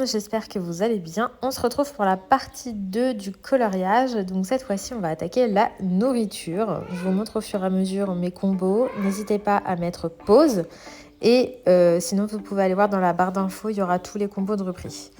monde, j'espère que vous allez bien. On se retrouve pour la partie 2 du coloriage. Donc cette fois-ci, on va attaquer la nourriture. Je vous montre au fur et à mesure mes combos. N'hésitez pas à mettre pause. Et sinon, vous pouvez aller voir dans la barre d'infos, il y aura tous les combos de repris.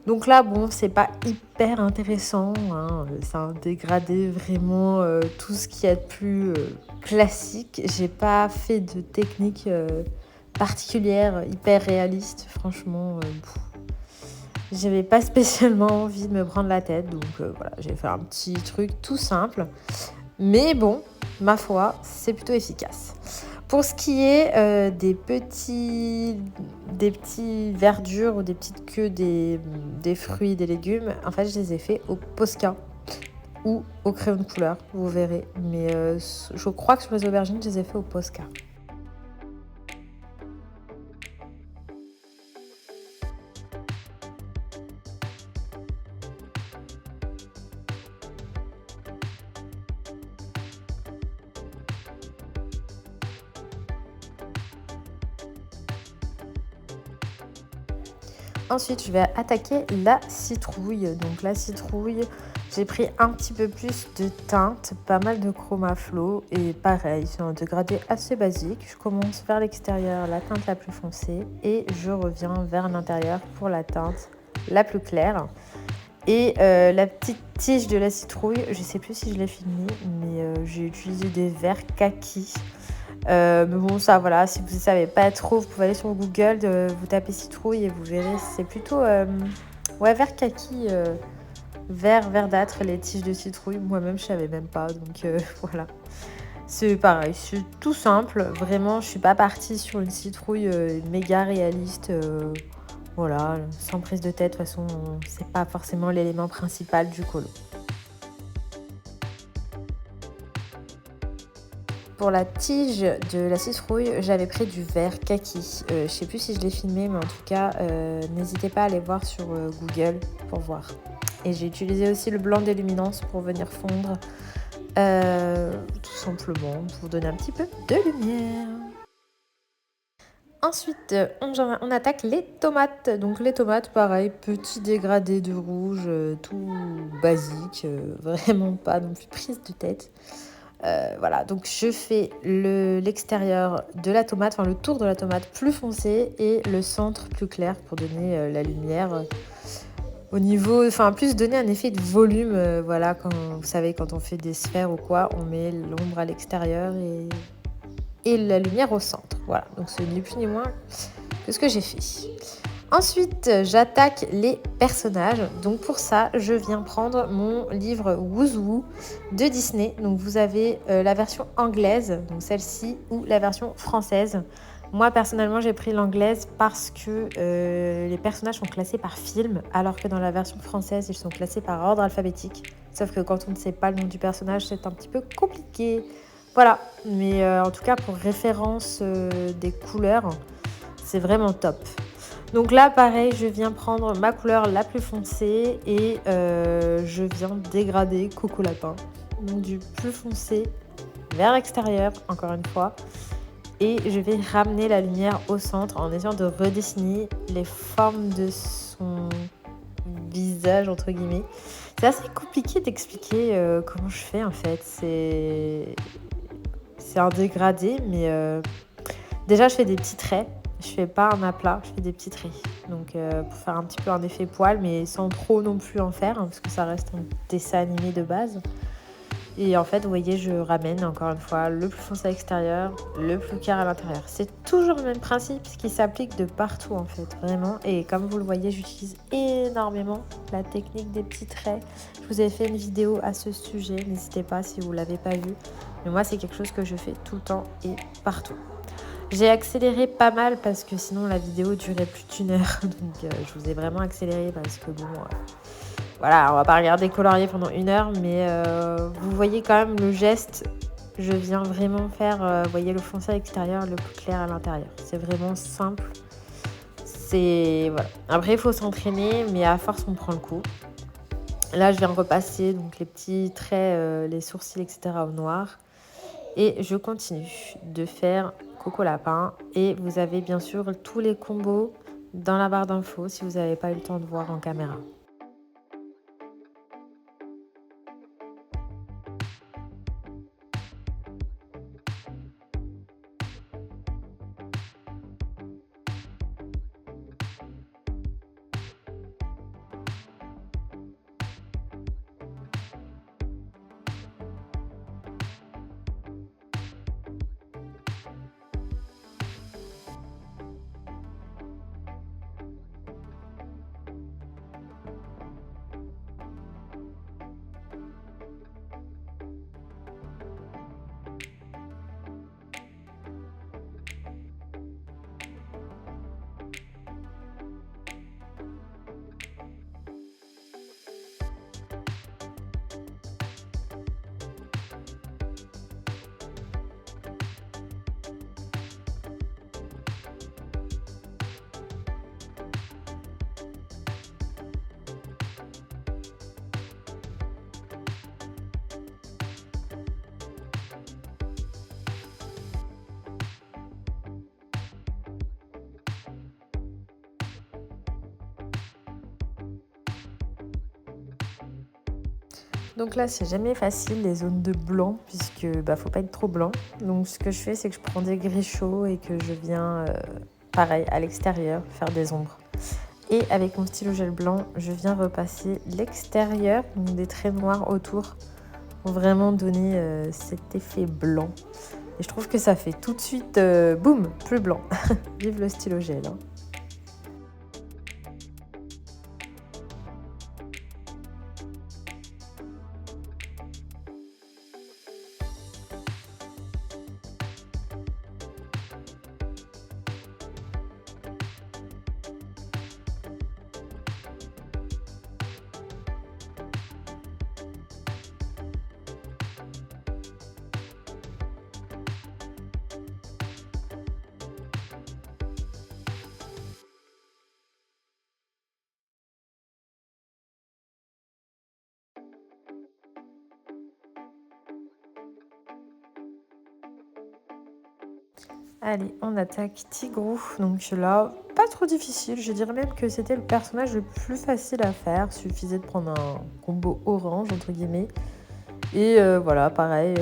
Donc là, bon, c'est pas hyper intéressant, hein. C'est un dégradé vraiment tout ce qu'il y a de plus classique. J'ai pas fait de technique particulière, hyper réaliste. Franchement, j'avais pas spécialement envie de me prendre la tête. Donc voilà, j'ai fait un petit truc tout simple. Mais bon, ma foi, c'est plutôt efficace. Pour ce qui est des petits verdures ou des petites queues des fruits, des légumes, en fait, je les ai fait au Posca ou au crayon de couleur, vous verrez. Mais je crois que sur les aubergines, je les ai fait au Posca. Ensuite, je vais attaquer la citrouille. Donc la citrouille, j'ai pris un petit peu plus de teinte, pas mal de chromaflow. Et pareil, c'est un dégradé assez basique. Je commence vers l'extérieur, la teinte la plus foncée. Et je reviens vers l'intérieur pour la teinte la plus claire. Et la petite tige de la citrouille, je ne sais plus si je l'ai filmée, mais j'ai utilisé des verres kaki. Mais bon, ça, voilà, si vous ne savez pas trop, vous pouvez aller sur Google, vous tapez citrouille et vous verrez, c'est plutôt vert kaki, verdâtre, les tiges de citrouille. Moi-même, je ne savais même pas, donc voilà. C'est pareil, c'est tout simple. Vraiment, je ne suis pas partie sur une citrouille méga réaliste. Voilà, sans prise de tête, de toute façon, c'est pas forcément l'élément principal du colo. Pour la tige de la citrouille, j'avais pris du vert kaki. Je sais plus si je l'ai filmé, mais en tout cas, n'hésitez pas à aller voir sur Google pour voir. Et j'ai utilisé aussi le blanc des luminances pour venir fondre, tout simplement, pour donner un petit peu de lumière. Ensuite, on attaque les tomates. Donc les tomates, pareil, petit dégradé de rouge, tout basique, vraiment pas non plus prise de tête. Voilà, donc je fais l'extérieur de la tomate, enfin le tour de la tomate plus foncé et le centre plus clair pour donner la lumière au niveau, enfin plus donner un effet de volume. Voilà, quand vous savez, quand on fait des sphères ou quoi, on met l'ombre à l'extérieur et la lumière au centre. Voilà, donc c'est ni plus ni moins que ce que j'ai fait. Ensuite, j'attaque les personnages. Donc pour ça, je viens prendre mon livre Woozoo de Disney. Donc vous avez la version anglaise, donc celle-ci, ou la version française. Moi, personnellement, j'ai pris l'anglaise parce que les personnages sont classés par film, alors que dans la version française, ils sont classés par ordre alphabétique. Sauf que quand on ne sait pas le nom du personnage, c'est un petit peu compliqué. Voilà, mais en tout cas, pour référence des couleurs, c'est vraiment top. Donc là, pareil, je viens prendre ma couleur la plus foncée et je viens dégrader Coco Lapin. Donc du plus foncé vers l'extérieur, encore une fois. Et je vais ramener la lumière au centre en essayant de redessiner les formes de son visage, entre guillemets. C'est assez compliqué d'expliquer comment je fais, en fait. C'est un dégradé, mais déjà, je fais des petits traits. Je fais pas un aplat, je fais des petits traits. Donc pour faire un petit peu un effet poil, mais sans trop non plus en faire, hein, parce que ça reste un dessin animé de base. Et en fait, vous voyez, je ramène encore une fois le plus foncé à l'extérieur, le plus clair à l'intérieur. C'est toujours le même principe qui s'applique de partout en fait, vraiment. Et comme vous le voyez, j'utilise énormément la technique des petits traits. Je vous ai fait une vidéo à ce sujet, n'hésitez pas si vous ne l'avez pas vue. Mais moi, c'est quelque chose que je fais tout le temps et partout. J'ai accéléré pas mal parce que sinon la vidéo durait plus d'1 heure. Donc je vous ai vraiment accéléré parce que bon, voilà, on va pas regarder colorier pendant 1 heure. Mais vous voyez quand même le geste. Je viens vraiment faire, vous voyez, le foncé à l'extérieur, le plus clair à l'intérieur. C'est vraiment simple. Voilà. Après, il faut s'entraîner, mais à force, on prend le coup. Là, je viens repasser donc les petits traits, les sourcils, etc. au noir. Et je continue de faire Coco Lapin. Et vous avez bien sûr tous les combos dans la barre d'infos si vous n'avez pas eu le temps de voir en caméra. Donc là, c'est jamais facile les zones de blanc puisque faut pas être trop blanc. Donc ce que je fais, c'est que je prends des gris chauds et que je viens, pareil, à l'extérieur, faire des ombres. Et avec mon stylo gel blanc, je viens repasser l'extérieur, donc des traits noirs autour, pour vraiment donner cet effet blanc. Et je trouve que ça fait tout de suite, boum, plus blanc. Vive le stylo gel, hein. Allez, on attaque Tigrou. Donc là, pas trop difficile. Je dirais même que c'était le personnage le plus facile à faire. Suffisait de prendre un combo orange, entre guillemets. Et voilà, pareil,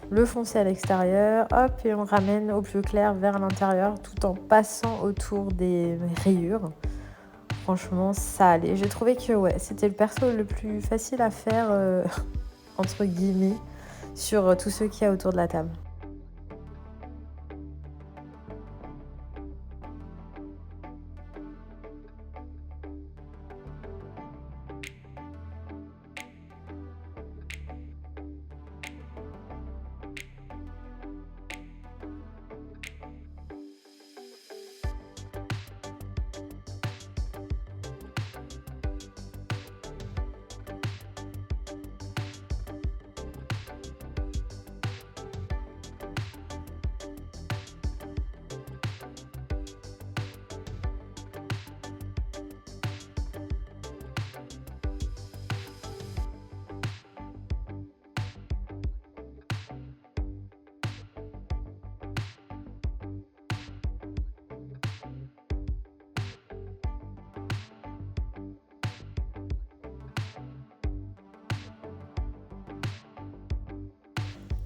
le foncer à l'extérieur, hop, et on ramène au plus clair vers l'intérieur tout en passant autour des rayures. Franchement, ça allait. J'ai trouvé que ouais, c'était le perso le plus facile à faire, entre guillemets, sur tous ceux qu'il y a autour de la table.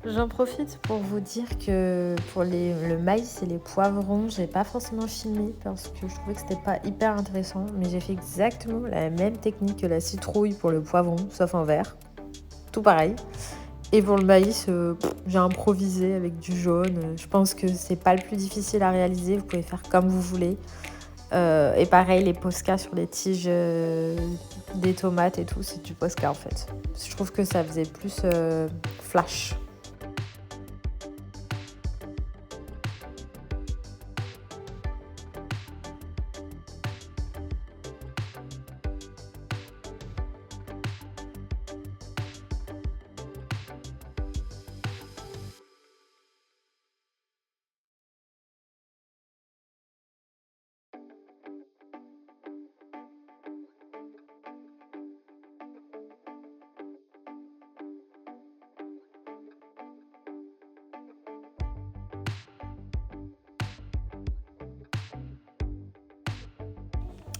J'en profite pour vous dire que pour le maïs et les poivrons, j'ai pas forcément filmé parce que je trouvais que c'était pas hyper intéressant, mais j'ai fait exactement la même technique que la citrouille pour le poivron, sauf en vert. Tout pareil. Et pour le maïs, j'ai improvisé avec du jaune. Je pense que c'est pas le plus difficile à réaliser, vous pouvez faire comme vous voulez. Et pareil, les posca sur les tiges des tomates et tout, c'est du posca en fait. Je trouve que ça faisait plus flash.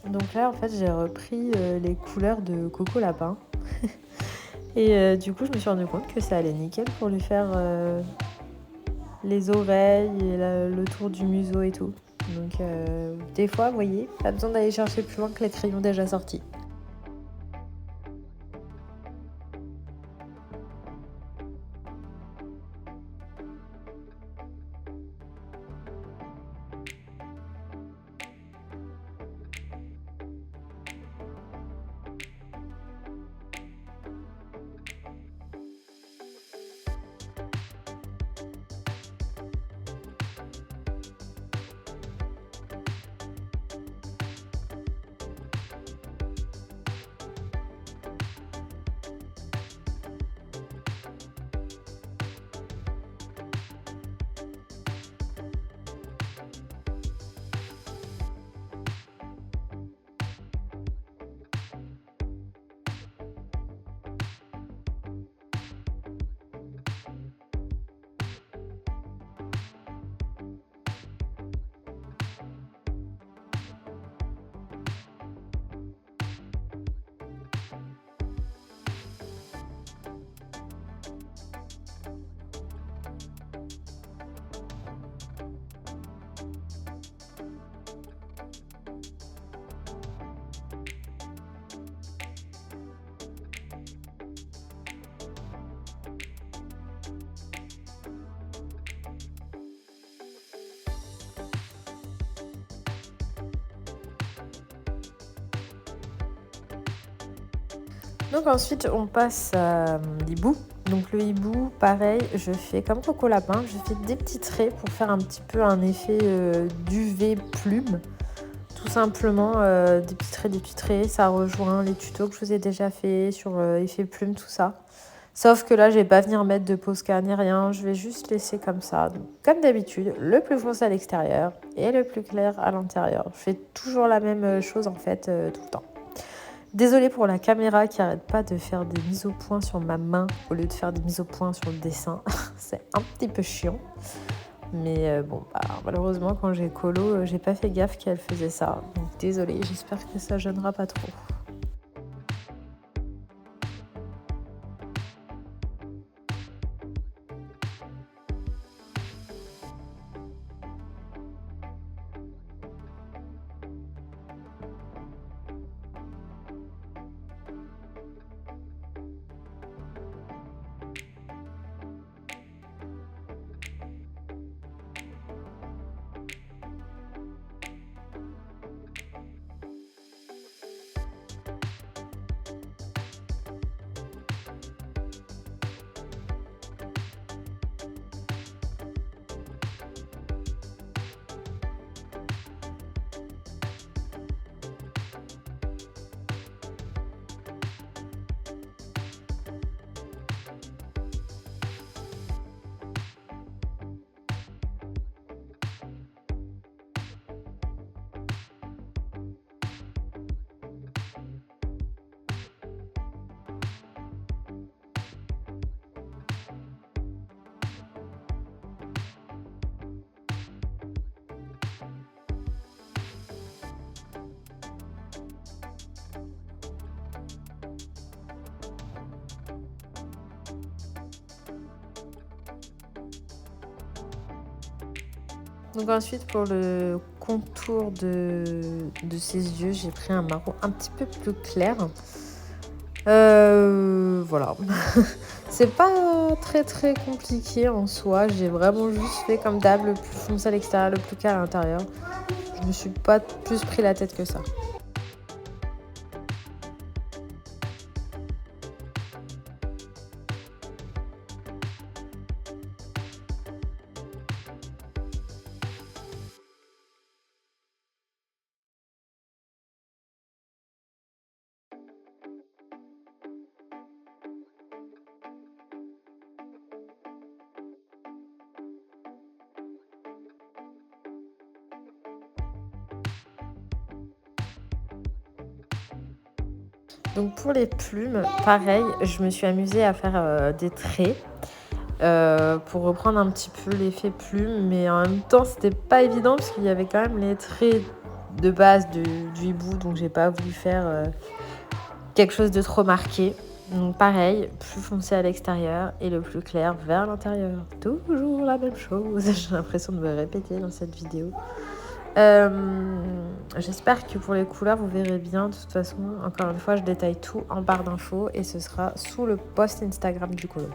Donc là, en fait, j'ai repris les couleurs de Coco Lapin. Et du coup, je me suis rendu compte que ça allait nickel pour lui faire les oreilles et le tour du museau et tout. Donc des fois, vous voyez, pas besoin d'aller chercher plus loin que les crayons déjà sortis. Donc ensuite, on passe à l'hibou. Donc le hibou, pareil, je fais comme Coco Lapin, je fais des petits traits pour faire un petit peu un effet duvet plume. Tout simplement, des petits traits, ça rejoint les tutos que je vous ai déjà fait sur effet plume, tout ça. Sauf que là, je vais pas venir mettre de Posca ni rien, je vais juste laisser comme ça. Donc, comme d'habitude, le plus foncé à l'extérieur et le plus clair à l'intérieur. Je fais toujours la même chose en fait, tout le temps. Désolée pour la caméra qui arrête pas de faire des mises au point sur ma main au lieu de faire des mises au point sur le dessin. C'est un petit peu chiant. Mais bon, bah, malheureusement, quand j'ai colo, j'ai pas fait gaffe qu'elle faisait ça. Donc désolée, j'espère que ça gênera pas trop. Donc ensuite, pour le contour de ses yeux, j'ai pris un marron un petit peu plus clair. Voilà. C'est pas très très compliqué en soi. J'ai vraiment juste fait comme d'hab, le plus foncé à l'extérieur, le plus clair à l'intérieur. Je me suis pas plus pris la tête que ça. Donc pour les plumes, pareil, je me suis amusée à faire des traits pour reprendre un petit peu l'effet plume, mais en même temps c'était pas évident parce qu'il y avait quand même les traits de base du hibou, donc j'ai pas voulu faire quelque chose de trop marqué. Donc pareil, plus foncé à l'extérieur et le plus clair vers l'intérieur. Toujours la même chose. J'ai l'impression de me répéter dans cette vidéo. J'espère que pour les couleurs, vous verrez bien. De toute façon, encore une fois, je détaille tout en barre d'infos et ce sera sous le post Instagram du colo.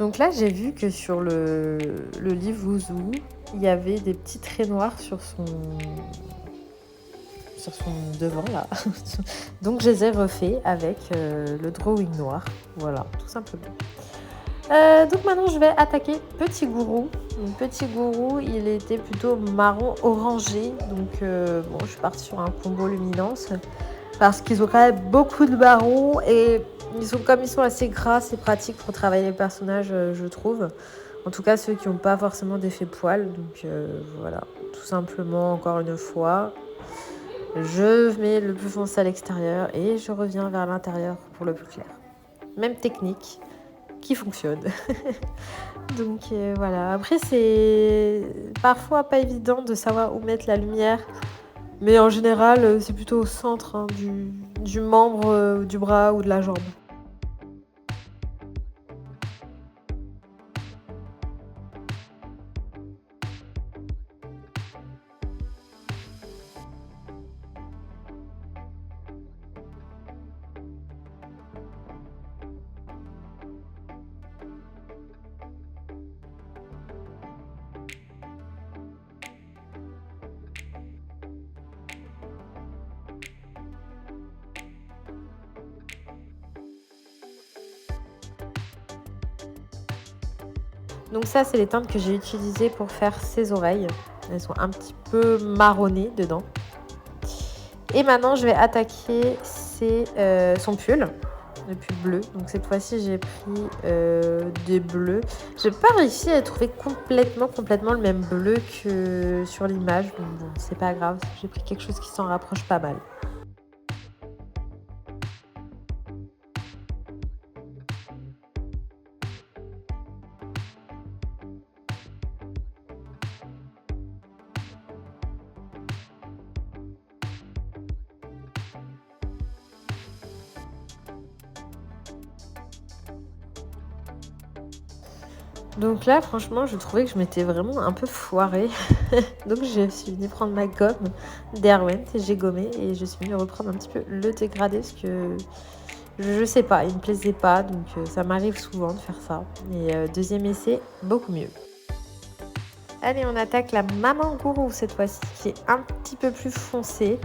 Donc là, j'ai vu que sur le livre Ouzou, il y avait des petits traits noirs sur son devant là. Donc je les ai refaits avec le drawing noir. Voilà, tout simplement. Donc maintenant, je vais attaquer Petit Gourou. Donc, Petit Gourou, il était plutôt marron orangé. Donc bon, je suis partie sur un combo luminance parce qu'ils ont quand même beaucoup de marron et comme ils sont assez gras, c'est pratique pour travailler les personnages, je trouve. En tout cas, ceux qui n'ont pas forcément d'effet poil. Donc voilà, tout simplement, encore une fois, je mets le plus foncé à l'extérieur et je reviens vers l'intérieur pour le plus clair. Même technique qui fonctionne. Donc voilà, après c'est parfois pas évident de savoir où mettre la lumière. Mais en général, c'est plutôt au centre du membre, du bras ou de la jambe. Donc ça, c'est les teintes que j'ai utilisées pour faire ses oreilles. Elles sont un petit peu marronnées dedans. Et maintenant, je vais attaquer son pull, le pull bleu. Donc cette fois-ci, j'ai pris des bleus. Je n'ai pas réussi à trouver complètement le même bleu que sur l'image. Donc bon, c'est pas grave. J'ai pris quelque chose qui s'en rapproche pas mal. Donc là, franchement, je trouvais que je m'étais vraiment un peu foirée. Donc je suis venue prendre ma gomme Derwent et j'ai gommé et je suis venue reprendre un petit peu le dégradé parce que je sais pas, il me plaisait pas. Donc ça m'arrive souvent de faire ça. Et deuxième essai, beaucoup mieux. Allez, on attaque la Maman Gourou cette fois-ci qui est un petit peu plus foncée.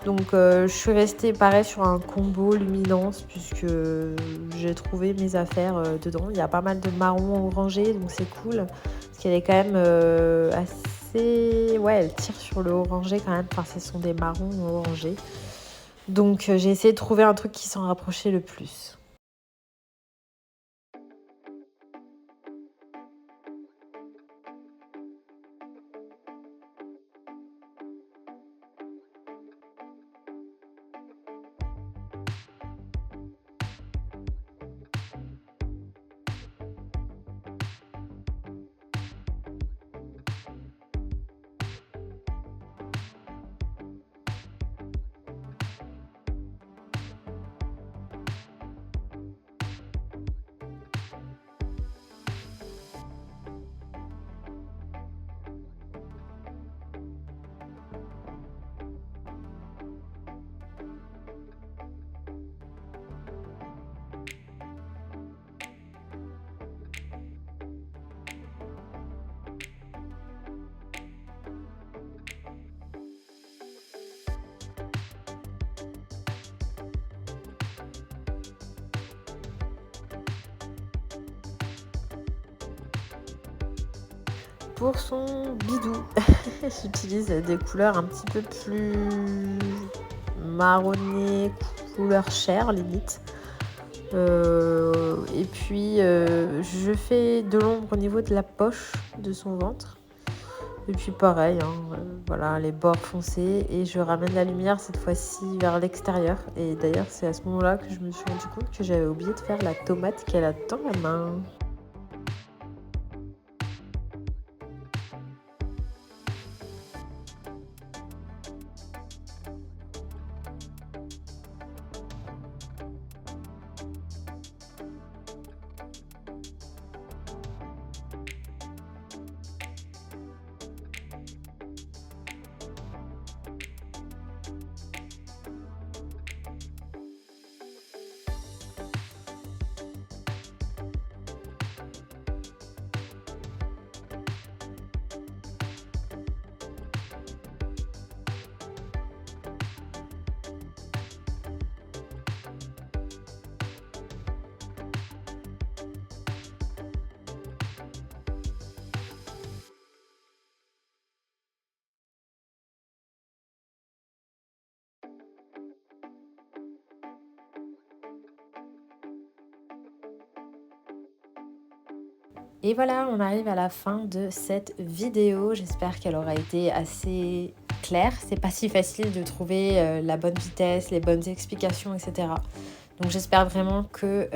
Donc je suis restée pareil sur un combo luminance puisque j'ai trouvé mes affaires dedans. Il y a pas mal de marron orangé donc c'est cool parce qu'elle est quand même assez... Ouais, elle tire sur le orangé quand même. Enfin, ce sont des marrons orangés. Donc j'ai essayé de trouver un truc qui s'en rapprochait le plus. pour son bidou, j'utilise des couleurs un petit peu plus marronnées, couleur chair limite. Et puis je fais de l'ombre au niveau de la poche de son ventre. Et puis pareil, voilà, les bords foncés. Et je ramène la lumière cette fois-ci vers l'extérieur. Et d'ailleurs, c'est à ce moment-là que je me suis rendu compte que j'avais oublié de faire la tomate qu'elle a dans la main. Et voilà, on arrive à la fin de cette vidéo. J'espère qu'elle aura été assez claire. C'est pas si facile de trouver la bonne vitesse, les bonnes explications, etc. Donc j'espère vraiment que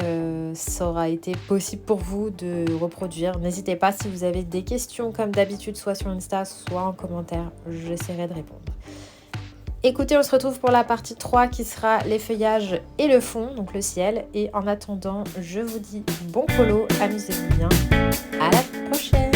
ça aura été possible pour vous de reproduire. N'hésitez pas si vous avez des questions comme d'habitude, soit sur Insta, soit en commentaire. J'essaierai de répondre. Écoutez, on se retrouve pour la partie 3 qui sera les feuillages et le fond, donc le ciel. Et en attendant, je vous dis bon colo, amusez-vous bien. À la prochaine!